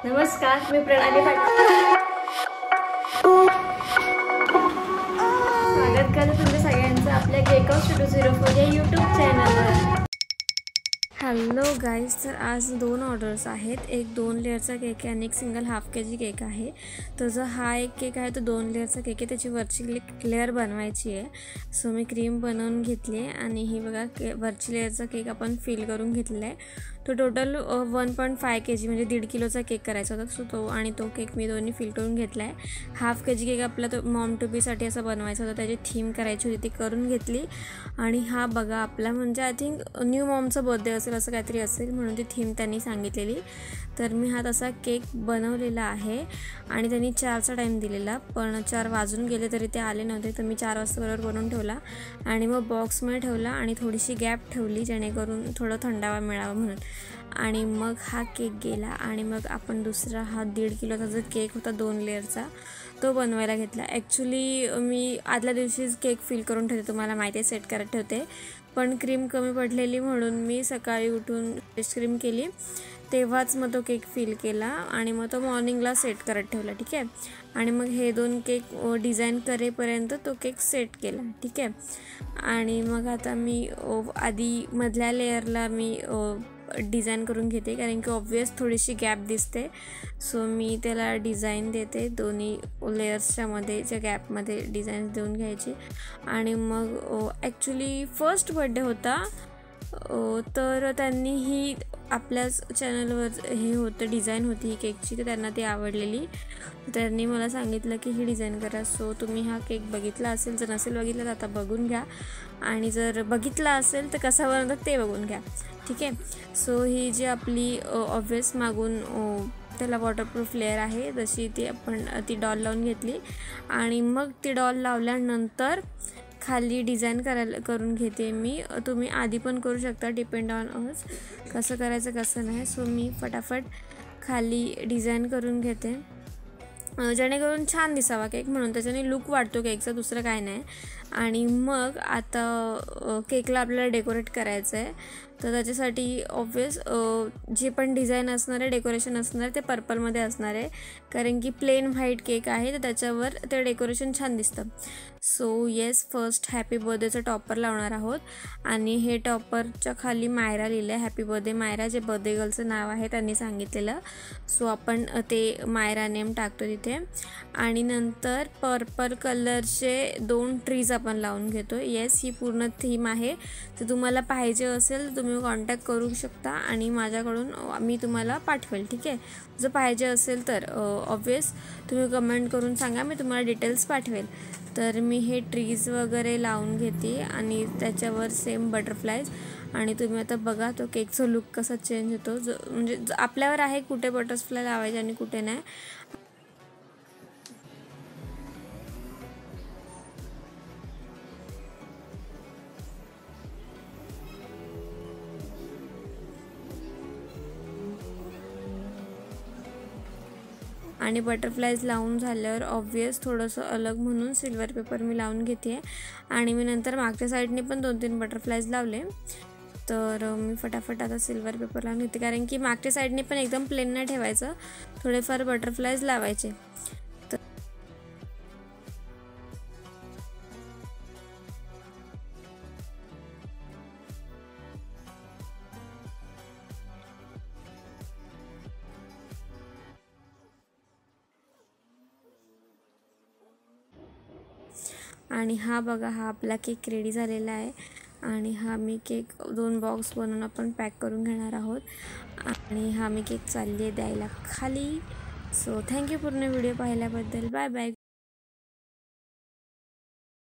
नमस्कार, मी प्रणाली पाटील स्वागत करते तुमच्या सगळ्यांचं आपल्या केक ऑफ 204 या यूट्यूब चॅनलवर। हॅलो गाईज, तर आज 2 ऑर्डर्स आहेत। एक 2 लेअरचा केक आहे आणि एक सिंगल हाफ केजी केक आहे। तर जो हा एक केक आहे तो 2 लेअरचा केक आहे, त्याची वरची लेअर बनवायची आहे। सो मी क्रीम बनवून घेतली आहे आणि ही बघा वरची लेअरचा केक आपण फिल करून घेतलेला आहे। तो टोटल 1.5 kg म्हणजे 1.5 किलोचा केक करायचा होता। सो तो केक मी दोन्ही फिल करून घेतला आहे। हाफ केजी केक आपला तो मॉम टू बीसाठी असा बनवायचा होता, त्याची थीम करायची होती, ती करून घेतली। आणि हा बघा आपला म्हणजे आय थिंक न्यू मॉमचा बर्थडे असेल असं काहीतरी असेल म्हणून ती थीम त्यांनी सांगितलेली। तर मी हा तसा केक बनवलेला आहे आणि त्यांनी 4चा टाईम दिलेला, पण 4 वाजून गेले तरी ते आले नव्हते। तर मी 4 वाजता बरोबर बनवून ठेवला आणि मग बॉक्समध्ये ठेवला आणि थोडीशी गॅप ठेवली जेणेकरून थोडं थंडावा मिळावा म्हणून। आणि मग हा केक गेला आणि मग आपण दुसरा हा 1.5 किलोचा जो केक होता 2 लेअरचा तो बनवायला घेतला। ॲक्च्युली मी आदल्या दिवशीच केक फिल करून ठेवते, तुम्हाला माहिती आहे सेट करत ठेवते, पण क्रीम कमी पडलेली म्हणून मी सकाळी उठून फ्रेश क्रीम केली तेव्हाच मग तो केक फिल केला आणि मग तो मॉर्निंगला सेट करत ठेवला, ठीक आहे। आणि मग हे 2 केक डिझाईन करेपर्यंत तो केक सेट केला, ठीक आहे। आणि मग आता मी आधी मधल्या लेअरला मी डिझाईन करून घेते, कारण की ऑब्वियस थोडीशी गॅप दिसते। सो मी त्याला डिझाईन देते, दोन्ही लेयर्सच्या मध्ये ज्या गॅपमध्ये डिझाईन देऊन घ्यायची। आणि मग ॲक्च्युली फर्स्ट बर्थडे होता, तर त्यांनी ही आपल्याच चॅनलवर हे होतं डिझाईन होती ही केकची, तर त्यांना ती आवडलेली। त्यांनी मला सांगितलं की ही डिझाईन करा। सो तुम्ही हा केक बघितला असेल, जर नसेल बघितला तर आता बघून घ्या, आणि जर बघितला असेल तर कसा बनवतात ते बघून घ्या, ठीक आहे। सो ही जी आपली ऑब्वियस मागून त्याला वॉटरप्रूफ लेअर आहे तशी ती डॉल लावून घेतली आणि मग ती डॉल लावल्यानंतर खाली डिझाईन करून घेते मी। तुम्ही आधी पण करू शकता, डिपेंड ऑन अस कसं करायचं कसं नाही। सो मी फटाफट खाली डिझाईन करून घेते जेणेकरून छान दिसावा केक, म्हणून त्याच्याने लुक वाढतो केकचा, दुसरं काय नाही। आणि मग आता केकला आपल्याला डेकोरेट करायचं आहे, तर त्याच्यासाठी ऑब्वियस जे पण डिझाईन असणार आहे, डेकोरेशन असणार आहे ते पर्पलमध्ये असणार आहे, कारण की प्लेन व्हाईट केक आहे तर त्याच्यावर ते डेकोरेशन छान दिसतं। सो येस, फर्स्ट हॅपी बर्थडेचं टॉपर लावणार आहोत आणि हे टॉपरच्या खाली मायरा लिहिलं आहे, हॅपी बर्थडे मायरा, जे बर्थडे गर्लचं नाव आहे त्यांनी सांगितलेलं। सो आपण ते मायरा नेम टाकतो तिथे। आणि नंतर पर्पल कलरचे 2 ट्रीज आपण लावून घेतो। येस, ही पूर्ण थीम आहे, तर तुम्हाला पाहिजे असेल तर तुम्ही कॉन्टॅक्ट करू शकता आणि माझ्याकडून मी तुम्हाला पाठवेल, ठीक आहे। जर पाहिजे असेल तर ऑब्वियस तुम्ही कमेंट करून सांगा, मी तुम्हाला डिटेल्स पाठवेल। तर मी हे ट्रीज वगैरे लावून घेते आणि त्याच्यावर सेम बटरफ्लायज। आणि तुम्ही आता बघा तो केकचा लुक कसा चेंज होतो, म्हणजे आपल्यावर आहे कुठे बटरफ्लाय लावायचे आणि कुठे नाही। आणि बटरफ्लायज लावून झाल्यावर ऑब्वियस थोडंसं अलग म्हणून सिल्वर पेपर मी लावून घेते आणि मी नंतर मागच्या साईडने पण 2-3 बटरफ्लायज लावले। तर मी फटाफट आता सिल्वर पेपर लावून घेते, कारण की मागच्या साईडने पण एकदम प्लेन नाही ठेवायचं, थोडेफार बटरफ्लायज लावायचे। आणि हा बघा, हा आपला केक रेडी झालेला आहे आणि हा मी केक 2 बॉक्स बनवून आपण पॅक करून घेणार आहोत आणि हा मी केक चालली आहे द्यायला खाली। सो थँक्यू पूर्ण व्हिडिओ पाहिल्याबद्दल, बाय बाय।